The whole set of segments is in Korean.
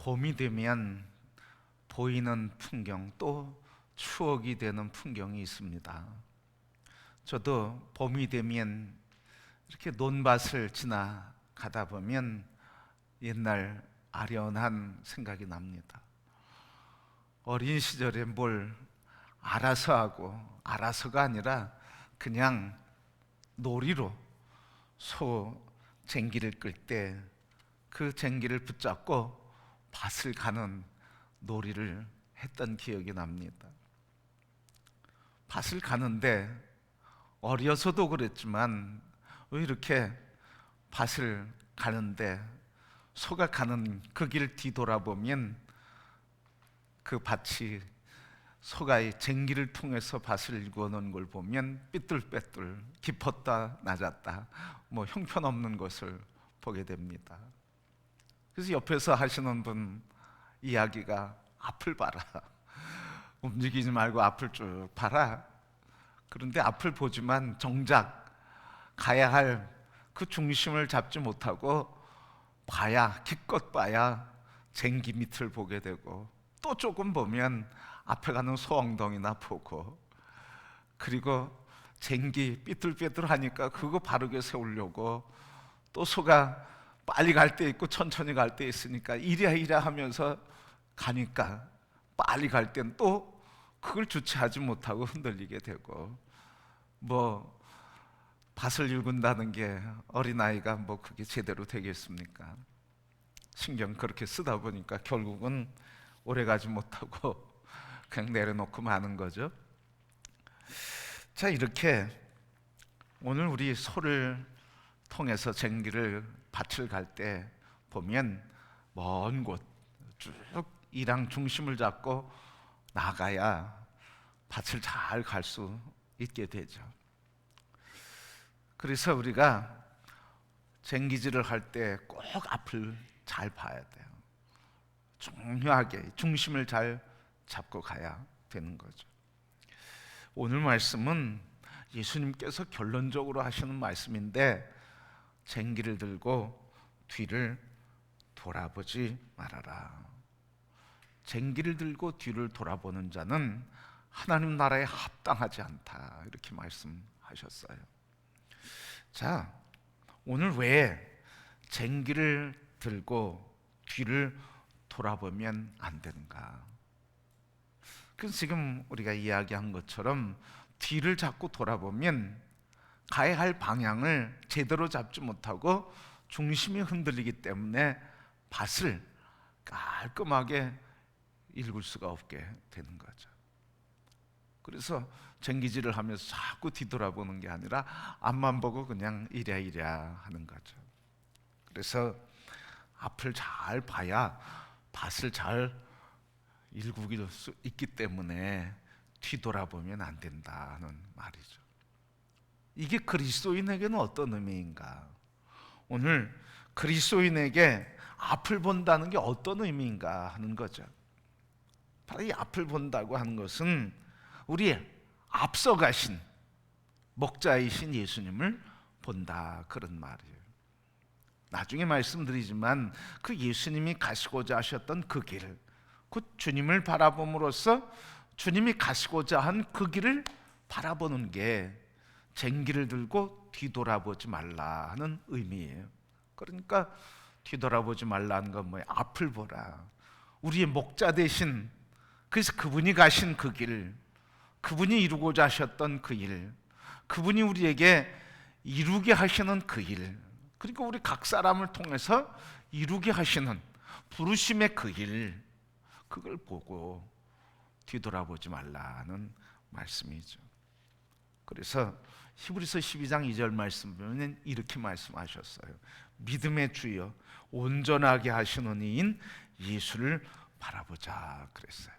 봄이 되면 보이는 풍경, 또 추억이 되는 풍경이 있습니다. 저도 봄이 되면 이렇게 논밭을 지나가다 보면 옛날 아련한 생각이 납니다. 어린 시절에 뭘 알아서 하고, 알아서가 아니라 그냥 놀이로 소 쟁기를 끌 때 그 쟁기를 붙잡고 밭을 가는 놀이를 했던 기억이 납니다. 밭을 가는데 어려서도 그랬지만 왜 이렇게 밭을 가는데 소가 가는 그 길 뒤돌아보면 그 밭이 소가 이 쟁기를 통해서 밭을 일구어놓은 걸 보면 삐뚤빼뚤 깊었다 낮았다 형편없는 것을 보게 됩니다. 그래서 옆에서 하시는 분 이야기가 앞을 봐라, 움직이지 말고 앞을 쭉 봐라. 그런데 앞을 보지만 정작 가야 할 그 중심을 잡지 못하고 기껏 봐야 쟁기 밑을 보게 되고, 또 조금 보면 앞에 가는 소 엉덩이나 보고, 그리고 쟁기 삐뚤빼뚤하니까 그거 바르게 세우려고 또 소가 빨리 갈 때 있고 천천히 갈 때 있으니까 이랴이랴 하면서 가니까 빨리 갈 땐 또 그걸 주체하지 못하고 흔들리게 되고, 밭을 일군다는 게 어린아이가 그게 제대로 되겠습니까? 신경 그렇게 쓰다 보니까 결국은 오래가지 못하고 그냥 내려놓고 마는 거죠. 자, 이렇게 오늘 우리 소를 통해서 쟁기를 밭을 갈 때 보면 먼 곳 쭉 이랑 중심을 잡고 나가야 밭을 잘 갈 수 있게 되죠. 그래서 우리가 쟁기질을 할 때 꼭 앞을 잘 봐야 돼요. 중요하게 중심을 잘 잡고 가야 되는 거죠. 오늘 말씀은 예수님께서 결론적으로 하시는 말씀인데, 쟁기를 들고 뒤를 돌아보지 말아라. 쟁기를 들고 뒤를 돌아보는 자는 하나님 나라에 합당하지 않다, 이렇게 말씀하셨어요. 자, 오늘 왜 쟁기를 들고 뒤를 돌아보면 안 되는가? 그래서 지금 우리가 이야기한 것처럼 뒤를 자꾸 돌아보면 가야 할 방향을 제대로 잡지 못하고 중심이 흔들리기 때문에 밭을 깔끔하게 일굴 수가 없게 되는 거죠. 그래서 쟁기질을 하면서 자꾸 뒤돌아보는 게 아니라 앞만 보고 그냥 이랴이랴 하는 거죠. 그래서 앞을 잘 봐야 밭을 잘 일구길 수 있기 때문에 뒤돌아보면 안 된다는 말이죠. 이게 그리스도인에게는 어떤 의미인가? 오늘 그리스도인에게 앞을 본다는 게 어떤 의미인가 하는 거죠. 바로 이 앞을 본다고 하는 것은 우리 앞서 가신 목자이신 예수님을 본다, 그런 말이에요. 나중에 말씀드리지만 그 예수님이 가시고자 하셨던 그 길, 그 주님을 바라봄으로써 주님이 가시고자 한 그 길을 바라보는 게 쟁기를 들고 뒤돌아보지 말라 하는 의미예요. 그러니까 뒤돌아보지 말라는 건 뭐예요? 앞을 보라. 우리의 목자 되신, 그래서 그분이 가신 그 길, 그분이 이루고자 하셨던 그 일, 그분이 우리에게 이루게 하시는 그 일, 그리고 우리 각 사람을 통해서 이루게 하시는 부르심의 그 일, 그걸 보고 뒤돌아보지 말라는 말씀이죠. 그래서 히브리서 12장 2절 말씀 보면 이렇게 말씀하셨어요. 믿음의 주여 온전하게 하시는 이인 예수를 바라보자 그랬어요.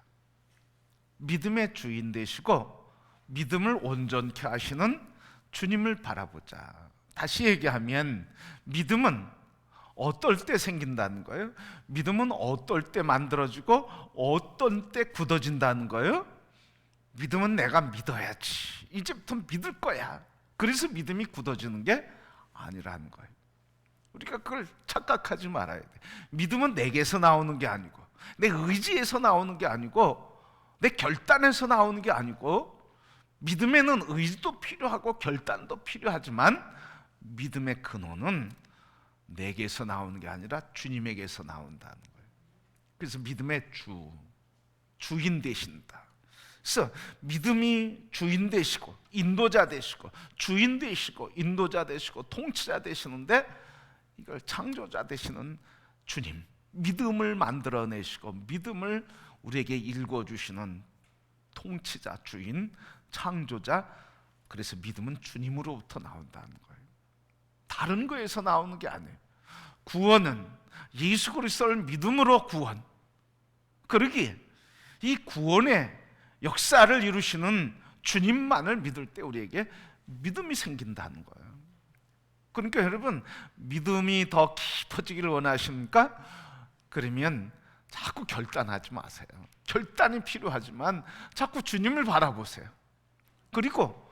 믿음의 주인 되시고 믿음을 온전케 하시는 주님을 바라보자. 다시 얘기하면 믿음은 어떨 때 생긴다는 거예요? 믿음은 어떨 때 만들어지고 어떤 때 굳어진다는 거예요? 믿음은 내가 믿어야지, 이제부터 믿을 거야, 그래서 믿음이 굳어지는 게 아니라는 거예요. 우리가 그걸 착각하지 말아야 돼. 믿음은 내게서 나오는 게 아니고, 내 의지에서 나오는 게 아니고, 내 결단에서 나오는 게 아니고, 믿음에는 의지도 필요하고 결단도 필요하지만 믿음의 근원은 내게서 나오는 게 아니라 주님에게서 나온다는 거예요. 그래서 믿음의 주인 되신다. 그래서 믿음이 주인 되시고 인도자 되시고 주인 되시고 인도자 되시고 통치자 되시는데, 이걸 창조자 되시는 주님, 믿음을 만들어내시고 믿음을 우리에게 읽어주시는 통치자, 주인, 창조자. 그래서 믿음은 주님으로부터 나온다는 거예요. 다른 거에서 나오는 게 아니에요. 구원은 예수 그리스도를 믿음으로 구원. 그러기에 이 구원의 역사를 이루시는 주님만을 믿을 때 우리에게 믿음이 생긴다는 거예요. 그러니까 여러분, 믿음이 더 깊어지기를 원하십니까? 그러면 자꾸 결단하지 마세요. 결단이 필요하지만 자꾸 주님을 바라보세요. 그리고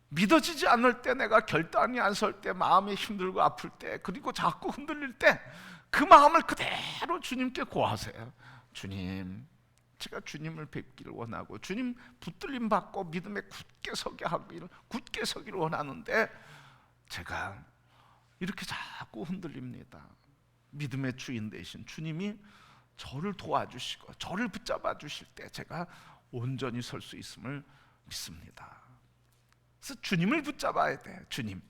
믿어지지 않을 때, 내가 결단이 안 설 때, 마음이 힘들고 아플 때, 그리고 자꾸 흔들릴 때 그 마음을 그대로 주님께 고하세요. 주님, 제가 주님을 뵙기를 원하고 주님 붙들림 받고 믿음에 굳게 서기를 원하는데 제가 이렇게 자꾸 흔들립니다. 믿음의 주인 되신 주님이 저를 도와주시고 저를 붙잡아 주실 때 제가 온전히 설 수 있음을 믿습니다. 그래서 주님을 붙잡아야 돼. 주님.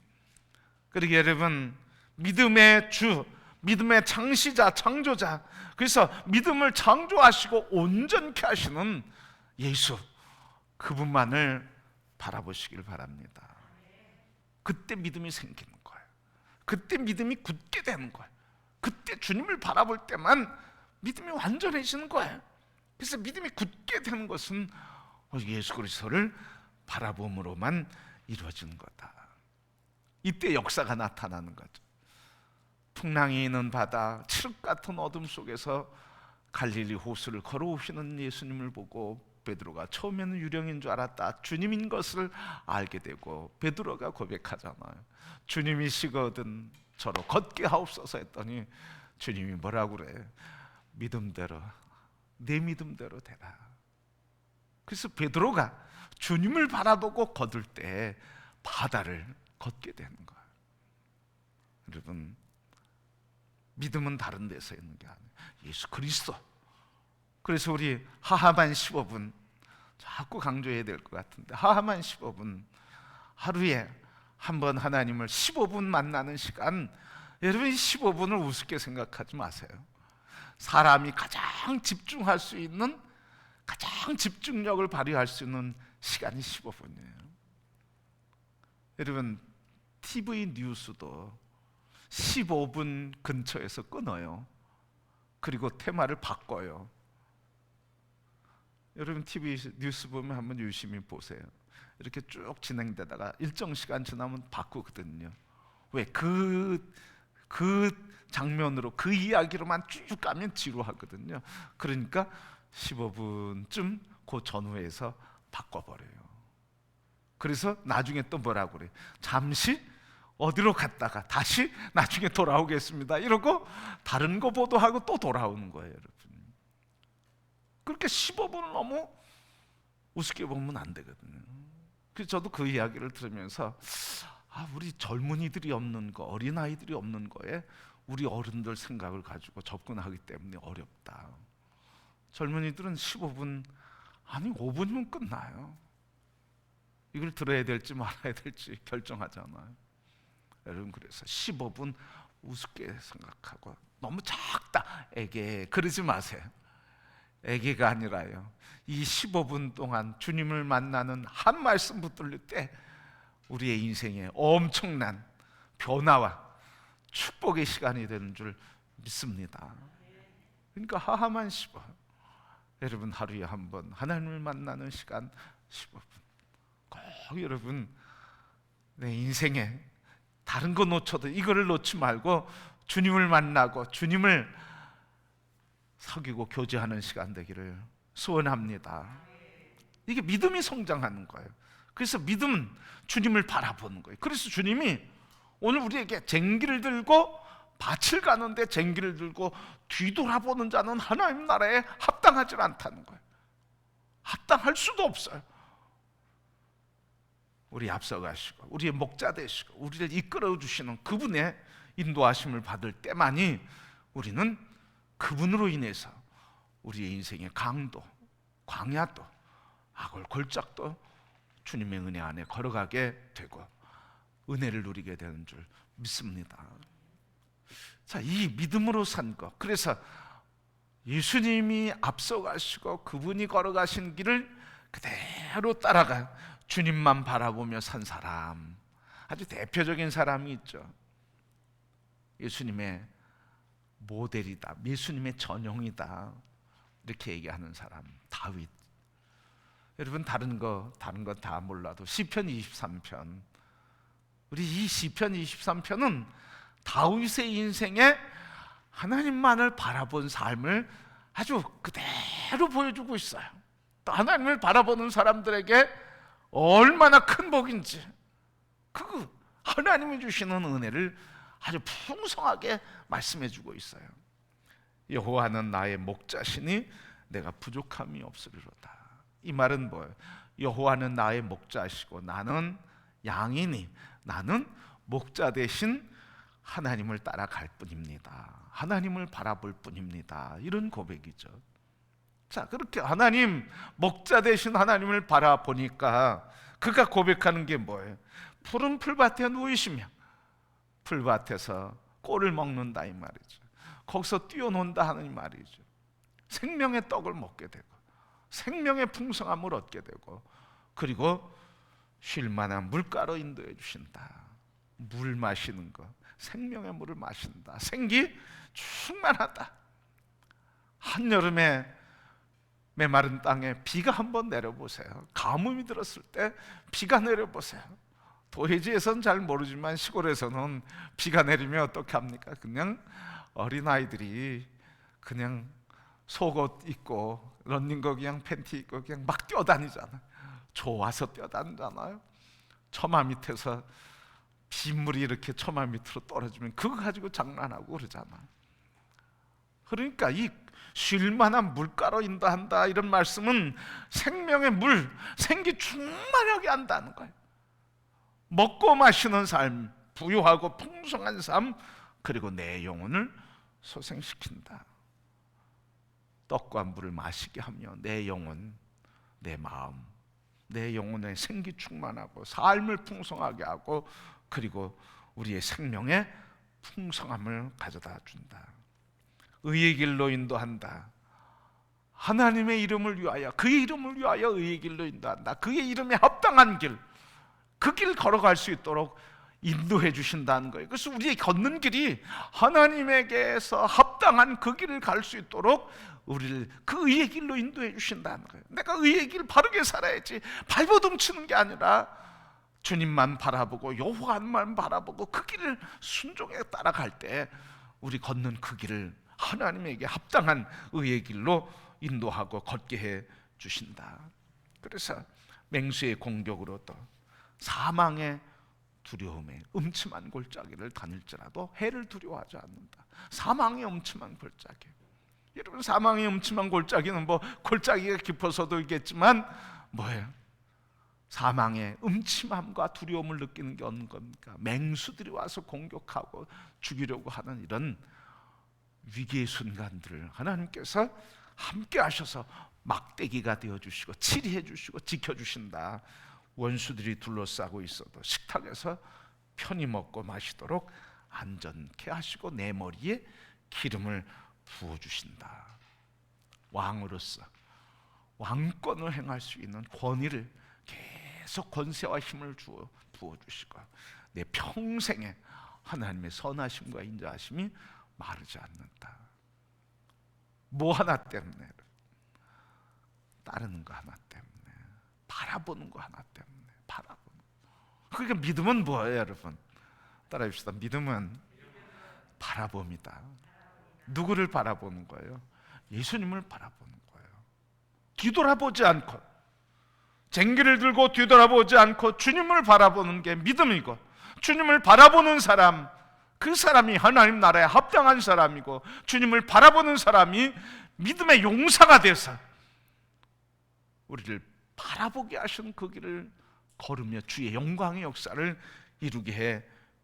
그러게 여러분, 믿음의 주, 믿음의 창시자, 창조자, 그래서 믿음을 창조하시고 온전케 하시는 예수, 그분만을 바라보시길 바랍니다. 그때 믿음이 생기는 거예요. 그때 믿음이 굳게 되는 거예요. 그때 주님을 바라볼 때만 믿음이 완전해지는 거예요. 그래서 믿음이 굳게 되는 것은 예수 그리스도를 바라봄으로만 이루어지는 거다. 이때 역사가 나타나는 거죠. 풍랑이 있는 바다, 칠흑 같은 어둠 속에서 갈릴리 호수를 걸어오시는 예수님을 보고 베드로가 처음에는 유령인 줄 알았다, 주님인 것을 알게 되고 베드로가 고백하잖아요. 주님이시거든 저로 걷게 하옵소서 했더니 주님이 뭐라고 그래? 믿음대로, 내 믿음대로 되라. 그래서 베드로가 주님을 바라보고 걷을 때 바다를 걷게 되는 거예요. 여러분, 믿음은 다른 데서 있는 게 아니에요. 예수 그리스도. 그래서 우리 하하만 15분 자꾸 강조해야 될 것 같은데, 하하만 15분, 하루에 한 번 하나님을 15분 만나는 시간. 여러분, 이 15분을 우습게 생각하지 마세요. 사람이 가장 집중할 수 있는, 가장 집중력을 발휘할 수 있는 시간이 15분이에요. 여러분, TV 뉴스도 15분 근처에서 끊어요. 그리고 테마를 바꿔요. 여러분, TV 뉴스 보면 한번 유심히 보세요. 이렇게 쭉 진행되다가 일정 시간 지나면 바꾸거든요. 왜? 그 장면으로, 그 이야기로만 쭉 가면 지루하거든요. 그러니까 15분쯤 그 전후에서 바꿔버려요. 그래서 나중에 또 뭐라고 그래요? 잠시 어디로 갔다가 다시 나중에 돌아오겠습니다 이러고 다른 거 보도하고 또 돌아오는 거예요. 여러분, 그렇게 15분을 너무 우습게 보면 안 되거든요. 그래서 저도 그 이야기를 들으면서 우리 젊은이들이 없는 거, 어린아이들이 없는 거에 우리 어른들 생각을 가지고 접근하기 때문에 어렵다. 젊은이들은 15분, 아니 5분이면 끝나요. 이걸 들어야 될지 말아야 될지 결정하잖아요. 여러분, 그래서 15분 우습게 생각하고 너무 작다, 애게, 그러지 마세요. 애게가 아니라요, 이 15분 동안 주님을 만나는 한 말씀 붙들릴 때 우리의 인생에 엄청난 변화와 축복의 시간이 되는 줄 믿습니다. 그러니까 하하만 15분, 여러분 하루에 한 번 하나님을 만나는 시간 15분 꼭 여러분 내 인생에 다른 거 놓쳐도 이거를 놓지 말고 주님을 만나고 주님을 사귀고 교제하는 시간 되기를 소원합니다. 이게 믿음이 성장하는 거예요. 그래서 믿음은 주님을 바라보는 거예요. 그래서 주님이 오늘 우리에게 쟁기를 들고 밭을 가는데 쟁기를 들고 뒤돌아보는 자는 하나님 나라에 합당하지 않다는 거예요. 합당할 수도 없어요. 우리 앞서가시고 우리의 목자 되시고 우리를 이끌어 주시는 그분의 인도하심을 받을 때만이 우리는 그분으로 인해서 우리의 인생의 강도, 광야도, 악을 골짜기도 주님의 은혜 안에 걸어가게 되고 은혜를 누리게 되는 줄 믿습니다. 자, 이 믿음으로 산 것, 그래서 예수님이 앞서가시고 그분이 걸어가신 길을 그대로 따라가 주님만 바라보며 산 사람, 아주 대표적인 사람이 있죠. 예수님의 모델이다, 예수님의 전형이다, 이렇게 얘기하는 사람, 다윗. 여러분 다른 거 다 몰라도 시편 23편, 우리 이 시편 23편은 다윗의 인생에 하나님만을 바라본 삶을 아주 그대로 보여주고 있어요. 또 하나님을 바라보는 사람들에게 얼마나 큰 복인지, 그 하나님이 주시는 은혜를 아주 풍성하게 말씀해주고 있어요. 여호와는 나의 목자시니 내가 부족함이 없으리로다. 이 말은 뭐예요? 여호와는 나의 목자시고 나는 양이니 나는 목자 대신 하나님을 따라갈 뿐입니다. 하나님을 바라볼 뿐입니다. 이런 고백이죠. 자, 그렇게 하나님, 목자 대신 하나님을 바라보니까 그가 고백하는 게 뭐예요? 푸른 풀밭에 누이시며 풀밭에서 꼴을 먹는다 이 말이죠. 거기서 뛰어논다 하는 말이죠. 생명의 떡을 먹게 되고 생명의 풍성함을 얻게 되고, 그리고 쉴 만한 물가로 인도해 주신다. 물 마시는 거, 생명의 물을 마신다. 생기 충만하다. 한여름에 메마른 땅에 비가 한번 내려보세요. 가뭄이 들었을 때 비가 내려보세요. 도회지에서는 잘 모르지만 시골에서는 비가 내리면 어떻게 합니까? 그냥 어린아이들이 그냥 속옷 입고 런닝거 그냥 팬티 입고 그냥 막 뛰어다니잖아요. 좋아서 뛰어다니잖아요. 처마 밑에서 빗물이 이렇게 처마 밑으로 떨어지면 그거 가지고 장난하고 그러잖아요. 그러니까 이 쉴만한 물가로 인도한다 이런 말씀은 생명의 물, 생기 충만하게 한다는 거예요. 먹고 마시는 삶, 부유하고 풍성한 삶, 그리고 내 영혼을 소생시킨다. 떡과 물을 마시게 하며 내 영혼, 내 마음, 내 영혼의 생기 충만하고 삶을 풍성하게 하고, 그리고 우리의 생명의 풍성함을 가져다 준다. 의의 길로 인도한다. 하나님의 이름을 위하여, 그의 이름을 위하여 의의 길로 인도한다. 그의 이름에 합당한 길, 그 길 걸어갈 수 있도록 인도해 주신다는 거예요. 그래서 우리의 걷는 길이 하나님에게서 합당한 그 길을 갈 수 있도록 우리를 그 의의 길로 인도해 주신다는 거예요. 내가 의의 길 바르게 살아야지, 발버둥 치는 게 아니라 주님만 바라보고 여호와만 바라보고 그 길을 순종해 따라갈 때 우리 걷는 그 길을 하나님에게 합당한 의의 길로 인도하고 걷게 해 주신다. 그래서 맹수의 공격으로도 사망의 두려움에 음침한 골짜기를 다닐지라도 해를 두려워하지 않는다. 사망의 음침한 골짜기, 여러분 사망의 음침한 골짜기는 뭐 골짜기가 깊어서도 있겠지만 뭐예요? 사망의 음침함과 두려움을 느끼는 게 어느 겁니까? 맹수들이 와서 공격하고 죽이려고 하는 이런 위기의 순간들을 하나님께서 함께 하셔서 막대기가 되어주시고 치리해 주시고 지켜주신다. 원수들이 둘러싸고 있어도 식탁에서 편히 먹고 마시도록 안전케 하시고 내 머리에 기름을 부어주신다. 왕으로서 왕권을 행할 수 있는 권위를 계속 권세와 힘을 부어주시고 내 평생에 하나님의 선하심과 인자하심이 마르지 않는다. 뭐 하나 때문에, 따르는 거 하나 때문에, 바라보는 거 하나 때문에, 바라보는. 그러니까 믿음은 뭐예요, 여러분? 따라합시다. 믿음은 바라봅니다. 누구를 바라보는 거예요? 예수님을 바라보는 거예요. 뒤돌아보지 않고, 쟁기를 들고 뒤돌아보지 않고 주님을 바라보는 게 믿음이고, 주님을 바라보는 사람, 그 사람이 하나님 나라에 합당한 사람이고 주님을 바라보는 사람이 믿음의 용사가 돼서 우리를 바라보게 하신 그 길을 걸으며 주의 영광의 역사를 이루게 해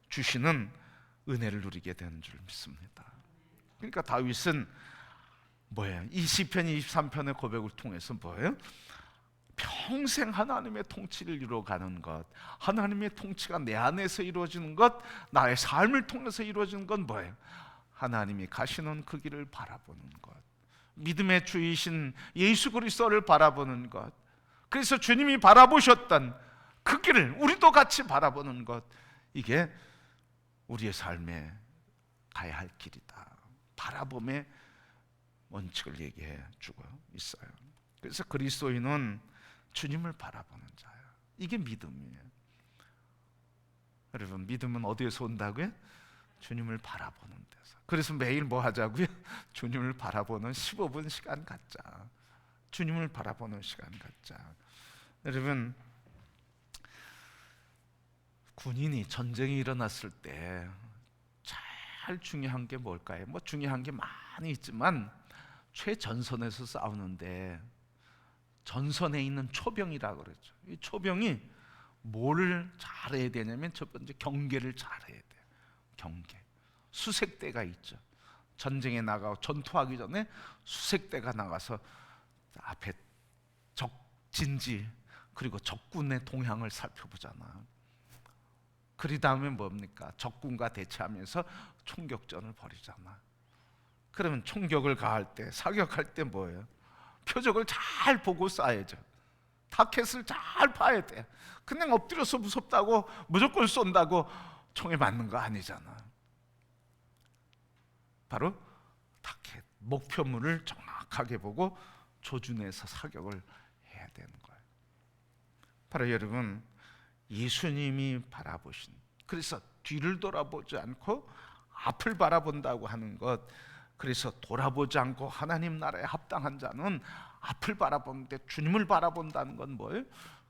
주시는 은혜를 누리게 되는 줄 믿습니다. 그러니까 다윗은 뭐예요? 이 시편 23편의 고백을 통해서 뭐예요? 평생 하나님의 통치를 이루어가는 것, 하나님의 통치가 내 안에서 이루어지는 것, 나의 삶을 통해서 이루어지는 건 뭐예요? 하나님이 가시는 그 길을 바라보는 것, 믿음의 주이신 예수 그리스도를 바라보는 것, 그래서 주님이 바라보셨던 그 길을 우리도 같이 바라보는 것, 이게 우리의 삶에 가야 할 길이다. 바라봄의 원칙을 얘기해 주고 있어요. 그래서 그리스도인은 주님을 바라보는 자예요. 이게 믿음이에요. 여러분, 믿음은 어디에서 온다고요? 주님을 바라보는 데서. 그래서 매일 뭐 하자고요? 주님을 바라보는 15분 시간 갖자. 주님을 바라보는 시간 갖자. 여러분, 군인이 전쟁이 일어났을 때 제일 중요한 게 뭘까요? 뭐 중요한 게 많이 있지만 최전선에서 싸우는데 전선에 있는 초병이라고 그러죠. 이 초병이 뭐를 잘해야 되냐면 첫 번째 경계를 잘해야 돼요. 경계. 수색대가 있죠. 전쟁에 나가고 전투하기 전에 수색대가 나가서 앞에 적진지 그리고 적군의 동향을 살펴보잖아. 그 다음에 뭡니까? 적군과 대치하면서 총격전을 벌이잖아. 그러면 총격을 가할 때, 사격할 때 뭐예요? 표적을 잘 보고 쏴야죠. 타켓을 잘 봐야 돼. 그냥 엎드려서 무섭다고 무조건 쏜다고 총에 맞는 거 아니잖아. 바로 타켓, 목표물을 정확하게 보고 조준해서 사격을 해야 되는 거예요. 바로 여러분, 예수님이 바라보신, 그래서 뒤를 돌아보지 않고 앞을 바라본다고 하는 것, 그래서 돌아보지 않고 하나님 나라에 합당한 자는 앞을 바라보는데 주님을 바라본다는 건 뭐예요?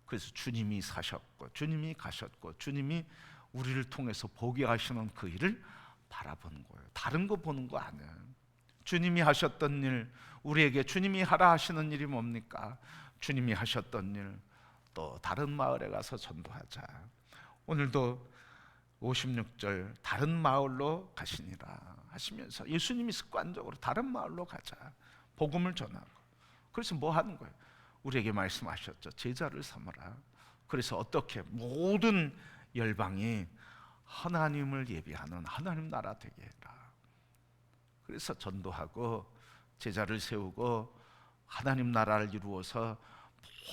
그래서 주님이 사셨고 주님이 가셨고 주님이 우리를 통해서 보게 하시는 그 일을 바라보는 거예요. 다른 거 보는 거 아니에요. 주님이 하셨던 일, 우리에게 주님이 하라 하시는 일이 뭡니까? 주님이 하셨던 일, 또 다른 마을에 가서 전도하자. 오늘도 56절 다른 마을로 가시니라 하시면서 예수님이 습관적으로 다른 마을로 가자, 복음을 전하고. 그래서 뭐 하는 거예요? 우리에게 말씀하셨죠. 제자를 삼으라. 그래서 어떻게 모든 열방이 하나님을 예비하는 하나님 나라 되게 해라. 그래서 전도하고 제자를 세우고 하나님 나라를 이루어서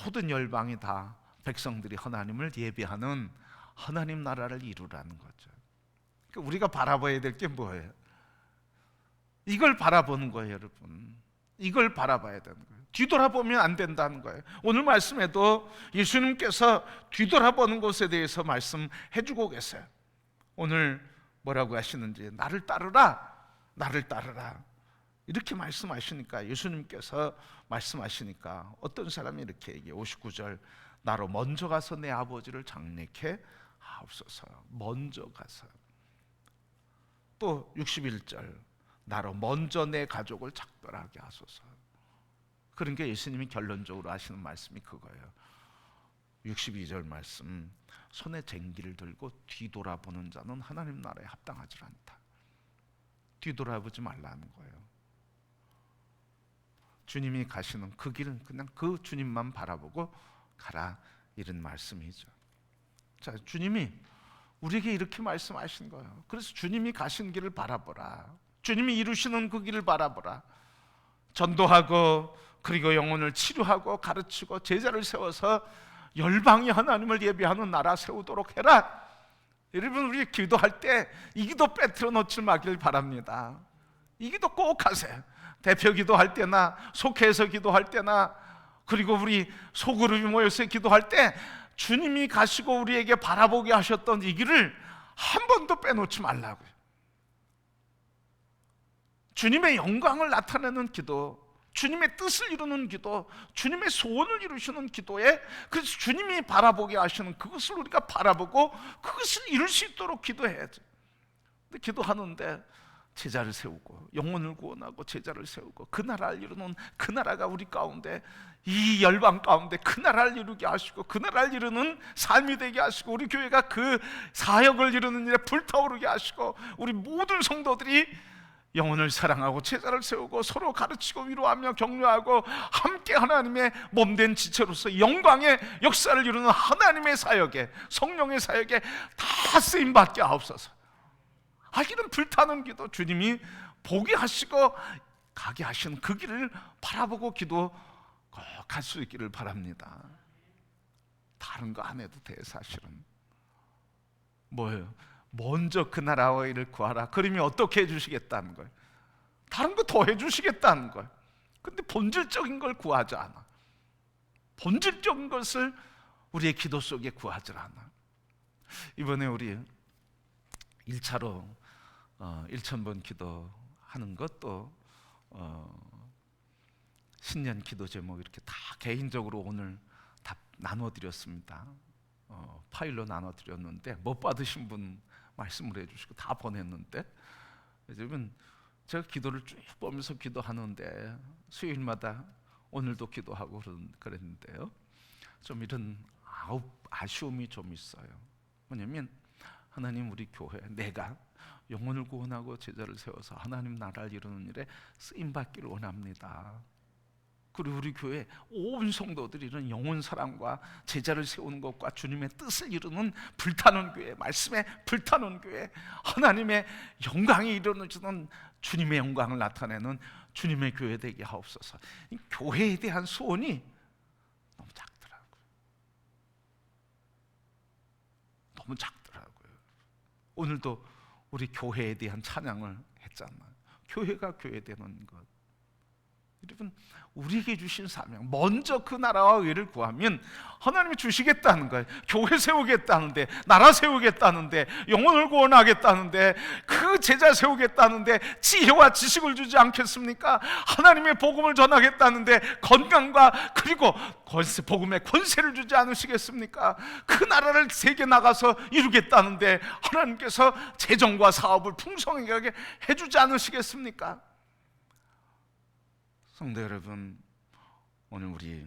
모든 열방이 다 백성들이 하나님을 예비하는 하나님 나라를 이루라는 거죠. 그러니까 우리가 바라봐야 될 게 뭐예요? 이걸 바라보는 거예요, 여러분. 이걸 바라봐야 되는 거예요. 뒤돌아보면 안 된다는 거예요. 오늘 말씀에도 예수님께서 뒤돌아보는 것에 대해서 말씀해 주고 계세요. 오늘 뭐라고 하시는지, 나를 따르라, 나를 따르라, 이렇게 말씀하시니까, 예수님께서 말씀하시니까 어떤 사람이 이렇게 얘기해요. 59절, 나로 먼저 가서 내 아버지를 장례케 하옵소서. 먼저 가서. 또 61절, 나로 먼저 내 가족을 작별하게 하소서. 그러니까 예수님이 결론적으로 하시는 말씀이 그거예요. 62절 말씀, 손에 쟁기를 들고 뒤돌아보는 자는 하나님 나라에 합당하지 않다. 뒤돌아보지 말라는 거예요. 주님이 가시는 그 길은 그냥 그 주님만 바라보고 가라, 이런 말씀이죠. 자, 주님이 우리에게 이렇게 말씀하신 거예요. 그래서 주님이 가신 길을 바라보라. 주님이 이루시는 그 길을 바라보라. 전도하고 그리고 영혼을 치료하고 가르치고 제자를 세워서 열방이 하나님을 예비하는 나라 세우도록 해라. 여러분, 우리 기도할 때 이 기도 빼트려 놓지 마길 바랍니다. 이 기도 꼭 하세요. 대표 기도할 때나 속회에서 기도할 때나 그리고 우리 소그룹이 모여서 기도할 때 주님이 가시고 우리에게 바라보게 하셨던 이 길을 한 번도 빼놓지 말라고요. 주님의 영광을 나타내는 기도, 주님의 뜻을 이루는 기도, 주님의 소원을 이루시는 기도에, 그래서 주님이 바라보게 하시는 그것을 우리가 바라보고 그것을 이룰 수 있도록 기도해야죠. 근데 기도하는데 제자를 세우고 영혼을 구원하고 제자를 세우고 그 나라를 이루는, 그 나라가 우리 가운데, 이 열방 가운데 그 나라를 이루게 하시고 그 나라를 이루는 삶이 되게 하시고 우리 교회가 그 사역을 이루는 일에 불타오르게 하시고 우리 모든 성도들이 영혼을 사랑하고 제자를 세우고 서로 가르치고 위로하며 격려하고 함께 하나님의 몸된 지체로서 영광의 역사를 이루는 하나님의 사역에, 성령의 사역에 다 쓰임받게 하옵소서. 이런 불타는 기도, 주님이 보게 하시고 가게 하시는 그 길을 바라보고 기도 꼭 할 수 있기를 바랍니다. 다른 거 안 해도 돼. 사실은 뭐예요? 먼저 그 나라와 일을 구하라. 그러면 어떻게 해주시겠다는 거예요? 다른 거 더 해주시겠다는 거예요. 근데 본질적인 걸 구하지 않아. 본질적인 것을 우리의 기도 속에 구하지 않아. 이번에 우리 1차로 1000번 기도하는 것도 신년 기도 제목 이렇게 다 개인적으로 오늘 다 나눠드렸습니다. 파일로 나눠드렸는데 못 받으신 분 말씀을 해주시고 다 보냈는데, 요즘은 제가 기도를 쭉 보면서 기도하는데 수요일마다 오늘도 기도하고 그랬는데요, 좀 이런 아쉬움이 좀 있어요. 뭐냐면 하나님, 우리 교회, 내가 영혼을 구원하고 제자를 세워서 하나님 나라를 이루는 일에 쓰임받기를 원합니다. 그리고 우리 교회 온 성도들이 이런 영혼 사랑과 제자를 세우는 것과 주님의 뜻을 이루는 불타는 교회, 말씀에 불타는 교회, 하나님의 영광이 이루어지는 주님의 영광을 나타내는 주님의 교회 되게 하옵소서. 이 교회에 대한 소원이 너무 작더라고요. 너무 작더라고요. 오늘도 우리 교회에 대한 찬양을 했잖아요. 교회가 교회되는 것. 여러분, 우리에게 주신 사명, 먼저 그 나라와 의를 구하면 하나님이 주시겠다는 거예요. 교회 세우겠다는데, 나라 세우겠다는데, 영혼을 구원하겠다는데, 그 제자 세우겠다는데 지혜와 지식을 주지 않겠습니까? 하나님의 복음을 전하겠다는데 건강과 그리고 복음의 권세를 주지 않으시겠습니까? 그 나라를 세계 나가서 이루겠다는데 하나님께서 재정과 사업을 풍성하게 해주지 않으시겠습니까? 성도 여러분, 오늘 우리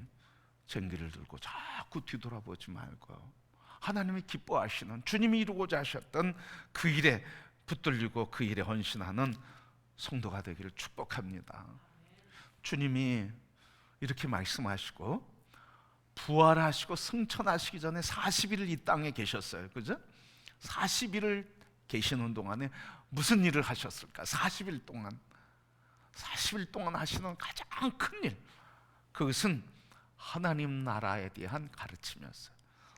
쟁기를 들고 자꾸 뒤돌아보지 말고 하나님이 기뻐하시는, 주님이 이루고자 하셨던 그 일에 붙들리고 그 일에 헌신하는 성도가 되기를 축복합니다. 주님이 이렇게 말씀하시고 부활하시고 승천하시기 전에 40일을 이 땅에 계셨어요. 그죠? 40일을 계시는 동안에 무슨 일을 하셨을까? 40일 동안 하시는 가장 큰 일, 그것은 하나님 나라에 대한 가르침이었어요.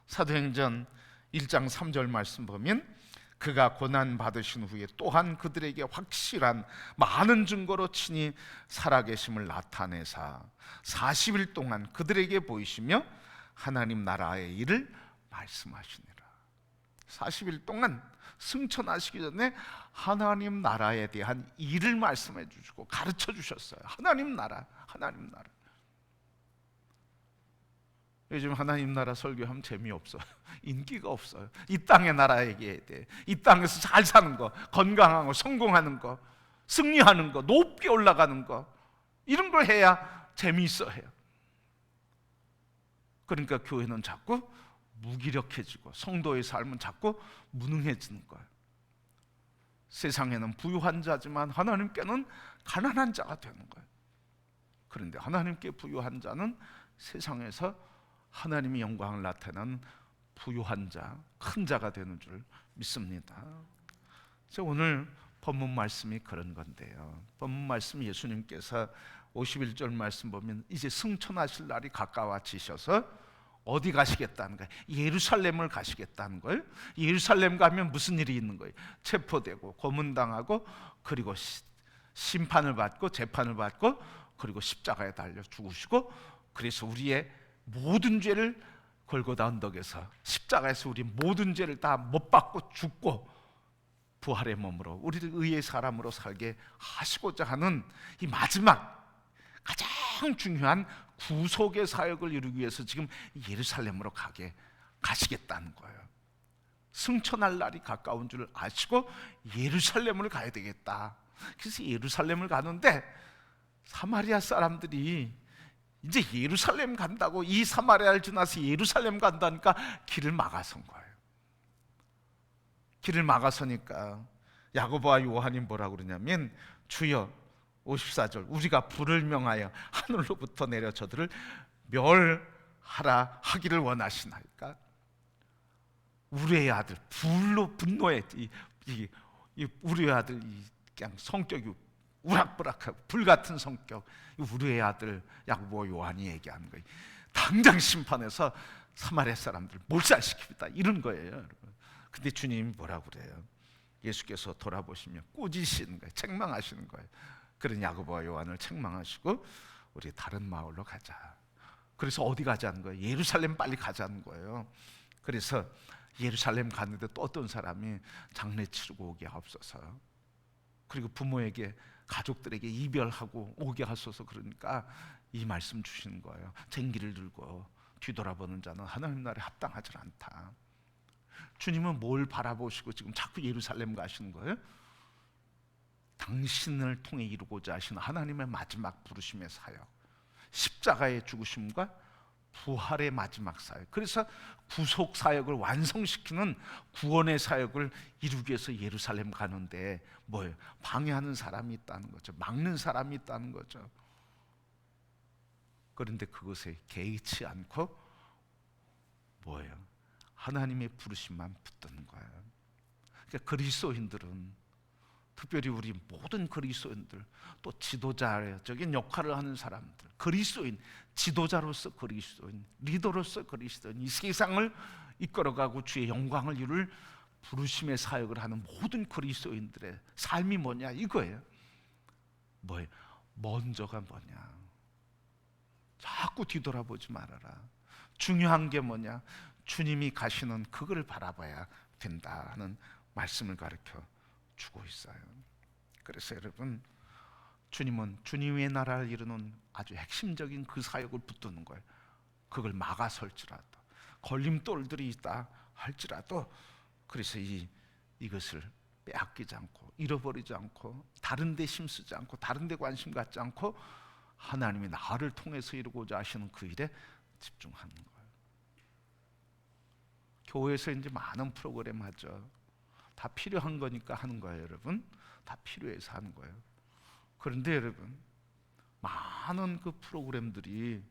사도행전 1장 3절 말씀 보면 그가 고난 받으신 후에 또한 그들에게 확실한 많은 증거로 친히 살아계심을 나타내사 40일 동안 그들에게 보이시며 하나님 나라의 일을 말씀하시니라. 40일 동안 승천하시기 전에 하나님 나라에 대한 일을 말씀해 주시고 가르쳐 주셨어요. 하나님 나라. 요즘 하나님 나라 설교하면 재미없어요. 인기가 없어요. 이 땅의 나라 얘기해야 돼. 이 땅에서 잘 사는 거, 건강한 거, 성공하는 거, 승리하는 거, 높게 올라가는 거, 이런 걸 해야 재미있어 해요. 그러니까 교회는 자꾸 무기력해지고 성도의 삶은 자꾸 무능해지는 거예요. 세상에는 부유한 자지만 하나님께는 가난한 자가 되는 거예요. 그런데 하나님께 부유한 자는 세상에서 하나님의 영광을 나타내는 부유한 자, 큰 자가 되는 줄 믿습니다. 오늘 본문 말씀이 그런 건데요, 본문 말씀 예수님께서 51절 말씀 보면 이제 승천하실 날이 가까워지셔서 어디 가시겠다는 거예요? 예루살렘을 가시겠다는 거예요. 예루살렘 가면 무슨 일이 있는 거예요? 체포되고 고문당하고 그리고 심판을 받고 재판을 받고 그리고 십자가에 달려 죽으시고, 그래서 우리의 모든 죄를 골고다 언덕에서 십자가에서 우리 모든 죄를 다 못 받고 죽고 부활의 몸으로 우리를 의의 사람으로 살게 하시고자 하는 이 마지막 가장 중요한 구속의 사역을 이루기 위해서 지금 예루살렘으로 가시겠다는 거예요. 승천할 날이 가까운 줄 아시고 예루살렘을 가야 되겠다. 그래서 예루살렘을 가는데 사마리아 사람들이 이제 예루살렘 간다고, 이 사마리아를 지나서 예루살렘 간다니까 길을 막아선 거예요. 길을 막아서니까 야고보와 요한이 뭐라고 그러냐면, 주여, 54절, 우리가 불을 명하여 하늘로부터 내려 저들을 멸하라 하기를 원하시나이까. 우리의 아들, 불로 분노했지. 이 우리의 아들, 그냥 성격이 우락부락하고 불같은 성격, 우리의 아들 야고보 요한이 얘기하는 거예요. 당장 심판해서 사마리아 사람들 몰살시킵니다, 이런 거예요, 여러분. 근데 주님이 뭐라고 그래요? 예수께서 돌아보시며 꾸짖으시는 거예요. 책망하시는 거예요. 그런 야고보와 요한을 책망하시고 우리 다른 마을로 가자. 그래서 어디 가자는 거예요? 예루살렘 빨리 가자는 거예요. 그래서 예루살렘 갔는데 또 어떤 사람이 장례 치르고 오게 하옵소서, 그리고 부모에게, 가족들에게 이별하고 오게 하소서, 그러니까 이 말씀 주시는 거예요. 쟁기를 들고 뒤돌아보는 자는 하나님 나라에 합당하지 않다. 주님은 뭘 바라보시고 지금 자꾸 예루살렘 가시는 거예요? 당신을 통해 이루고자 하시는 하나님의 마지막 부르심의 사역, 십자가의 죽으심과 부활의 마지막 사역, 그래서 구속 사역을 완성시키는 구원의 사역을 이루기 위해서 예루살렘 가는데 뭐예요? 방해하는 사람이 있다는 거죠. 막는 사람이 있다는 거죠. 그런데 그것에 개의치 않고 뭐예요? 하나님의 부르심만 붙드는 거예요. 그러니까 그리스도인들은, 특별히 우리 모든 그리스도인들, 또 지도자적인 역할을 하는 사람들, 그리스도인, 지도자로서 그리스도인, 리더로서 그리스도인, 이 세상을 이끌어가고 주의 영광을 이룰 부르심의 사역을 하는 모든 그리스도인들의 삶이 뭐냐, 이거예요. 뭐예요? 먼저가 뭐냐? 자꾸 뒤돌아보지 말아라. 중요한 게 뭐냐? 주님이 가시는 그걸 바라봐야 된다 하는 말씀을 가르쳐 주고 있어요. 그래서 여러분, 주님은 주님의 나라를 이루는 아주 핵심적인 그 사역을 붙드는 거예요. 그걸 막아설지라도, 걸림돌들이 있다 할지라도, 그래서 이것을 빼앗기지 않고, 잃어버리지 않고, 다른 데 힘쓰지 않고, 다른 데 관심 갖지 않고, 하나님이 나를 통해서 이루고자 하시는 그 일에 집중하는 거예요. 교회에서 이제 많은 프로그램 하죠. 다 필요한 거니까 하는 거예요, 여러분. 다 필요해서 하는 거예요. 그런데 여러분, 많은 그 프로그램들이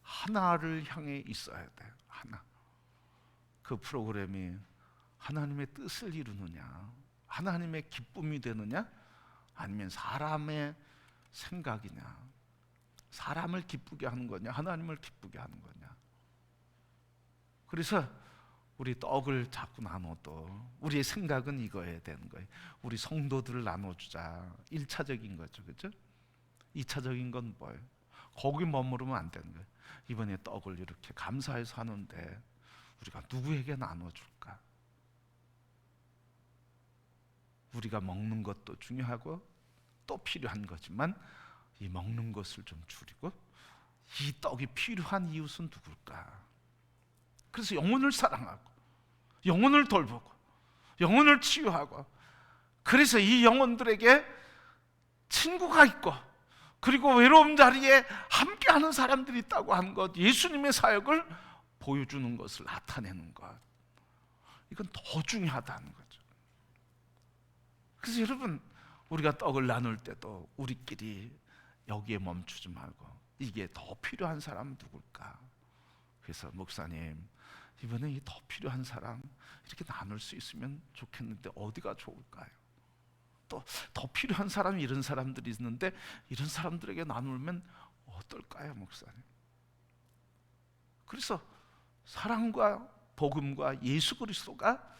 하나를 향해 있어야 돼요. 하나. 그 프로그램이 하나님의 뜻을 이루느냐, 하나님의 기쁨이 되느냐, 아니면 사람의 생각이냐, 사람을 기쁘게 하는 거냐, 하나님을 기쁘게 하는 거냐. 그래서 우리 떡을 자꾸 나눠도 우리의 생각은 이거여야 되는 거예요. 우리 성도들을 나눠주자. 1차적인 거죠, 그렇죠? 2차적인 건 뭐예요? 거기 머무르면 안 되는 거예요. 이번에 떡을 이렇게 감사해서 하는데 우리가 누구에게 나눠줄까? 우리가 먹는 것도 중요하고 또 필요한 거지만, 이 먹는 것을 좀 줄이고 이 떡이 필요한 이웃은 누굴까? 그래서 영혼을 사랑하고, 영혼을 돌보고, 영혼을 치유하고, 그래서 이 영혼들에게 친구가 있고, 그리고 외로움 자리에 함께하는 사람들이 있다고 하는 것, 예수님의 사역을 보여주는 것을 나타내는 것, 이건 더 중요하다는 거죠. 그래서 여러분, 우리가 떡을 나눌 때도 우리끼리 여기에 멈추지 말고, 이게 더 필요한 사람은 누굴까? 그래서 목사님, 이번에 이 더 필요한 사람 이렇게 나눌 수 있으면 좋겠는데 어디가 좋을까요? 또 더 필요한 사람이 이런 사람들이 있는데 이런 사람들에게 나누면 어떨까요, 목사님? 그래서 사랑과 복음과 예수 그리스도가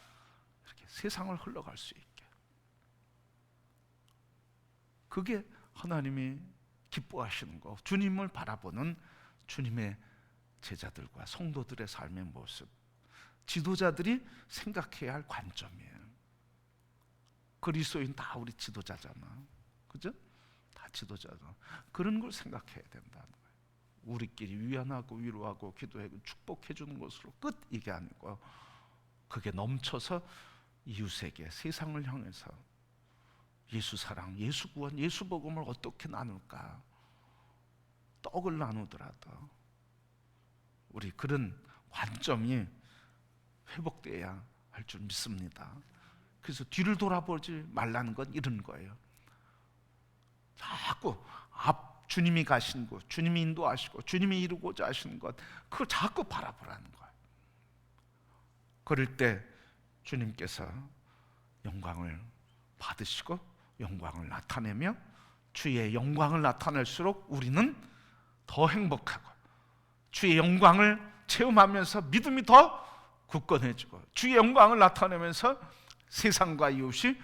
이렇게 세상을 흘러갈 수 있게, 그게 하나님이 기뻐하시는 거, 주님을 바라보는 주님의 제자들과 성도들의 삶의 모습, 지도자들이 생각해야 할 관점이에요. 그리스도인 다 우리 지도자잖아, 그죠? 다 지도자잖아. 그런 걸 생각해야 된다는 거예요. 우리끼리 위안하고 위로하고 기도하고 축복해 주는 것으로 끝, 이게 아니고 그게 넘쳐서 이웃에게, 세상을 향해서 예수 사랑, 예수 구원, 예수 복음을 어떻게 나눌까? 떡을 나누더라도 우리 그런 관점이 회복돼야 할 줄 믿습니다. 그래서 뒤를 돌아보지 말라는 건 이런 거예요. 자꾸 앞 주님이 가신 곳, 주님이 인도하시고 주님이 이루고자 하시는 것, 그걸 자꾸 바라보라는 거예요. 그럴 때 주님께서 영광을 받으시고 영광을 나타내며, 주의 영광을 나타낼수록 우리는 더 행복하고, 주의 영광을 체험하면서 믿음이 더 굳건해지고, 주의 영광을 나타내면서 세상과 이웃이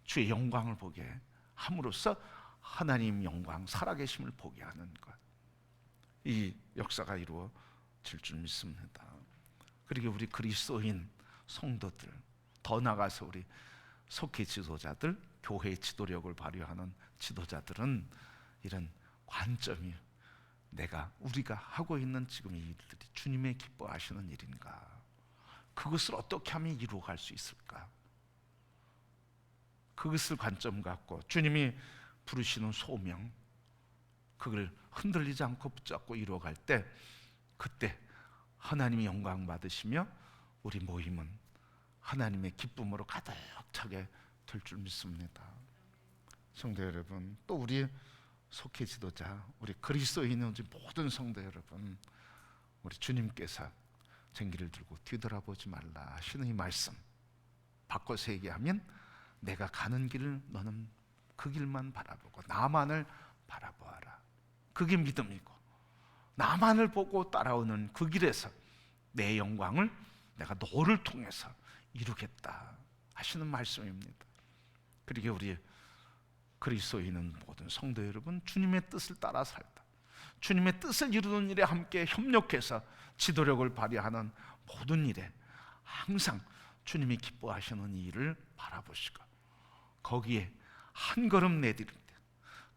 주의 영광을 보게 함으로써 하나님 영광, 살아계심을 보게 하는 것, 이 역사가 이루어질 줄 믿습니다. 그리고 우리 그리스도인 성도들, 더 나아가서 우리 속회 지도자들, 교회의 지도력을 발휘하는 지도자들은 이런 관점이, 우리가 하고 있는 지금 이 일들이 주님의 기뻐하시는 일인가? 그것을 어떻게 하면 이루어갈 수 있을까? 그것을 관점 갖고 주님이 부르시는 소명, 그걸 흔들리지 않고 붙잡고 이루어갈 때, 그때 하나님이 영광 받으시며 우리 모임은 하나님의 기쁨으로 가득 차게 될 줄 믿습니다. 성도 여러분, 또 우리 속회 지도자, 우리 그리스도인의 모든 성도 여러분, 우리 주님께서 쟁기를 들고 뒤돌아보지 말라 하시는 이 말씀 바꿔서 얘기하면, 내가 가는 길을 너는 그 길만 바라보고 나만을 바라보아라. 그게 믿음이고, 나만을 보고 따라오는 그 길에서 내 영광을 내가 너를 통해서 이루겠다 하시는 말씀입니다. 그러게 우리 그리스도인은 모든 성도 여러분, 주님의 뜻을 따라 살다, 주님의 뜻을 이루는 일에 함께 협력해서 지도력을 발휘하는 모든 일에 항상 주님이 기뻐하시는 이 일을 바라보시고, 거기에 한 걸음 내디딜 때,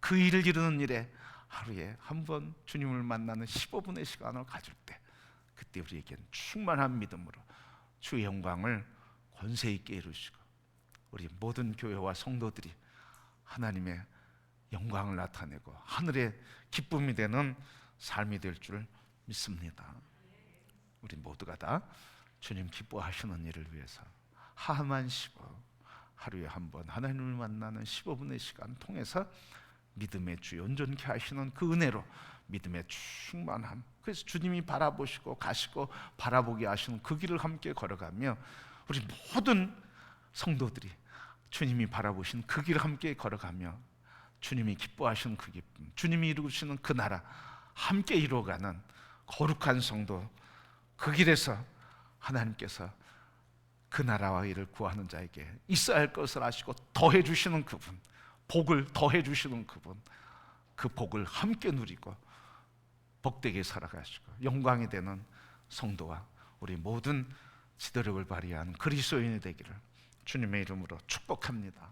그 일을 이루는 일에 하루에 한 번 주님을 만나는 15분의 시간을 가질 때, 그때 우리에겐 충만한 믿음으로 주의 영광을 권세 있게 이루시고, 우리 모든 교회와 성도들이 하나님의 영광을 나타내고 하늘의 기쁨이 되는 삶이 될 줄 믿습니다. 우리 모두가 다 주님 기뻐하시는 일을 위해서 하만 15, 하루에 한 번 하나님을 만나는 15분의 시간 통해서 믿음의 주 온전케 하시는 그 은혜로 믿음의 충만함, 그래서 주님이 바라보시고 가시고 바라보게 하시는 그 길을 함께 걸어가며, 우리 모든 성도들이 주님이 바라보신 그 길을 함께 걸어가며 주님이 기뻐하시는 그 기쁨, 주님이 이루시는 그 나라 함께 이루어가는 거룩한 성도, 그 길에서 하나님께서 그 나라와 일을 구하는 자에게 있어야 할 것을 아시고 더해 주시는 그분, 복을 더해 주시는 그분, 그 복을 함께 누리고 복되게 살아가시고 영광이 되는 성도와 우리 모든 지도력을 발휘하는 그리스도인이 되기를 주님의 이름으로 축복합니다.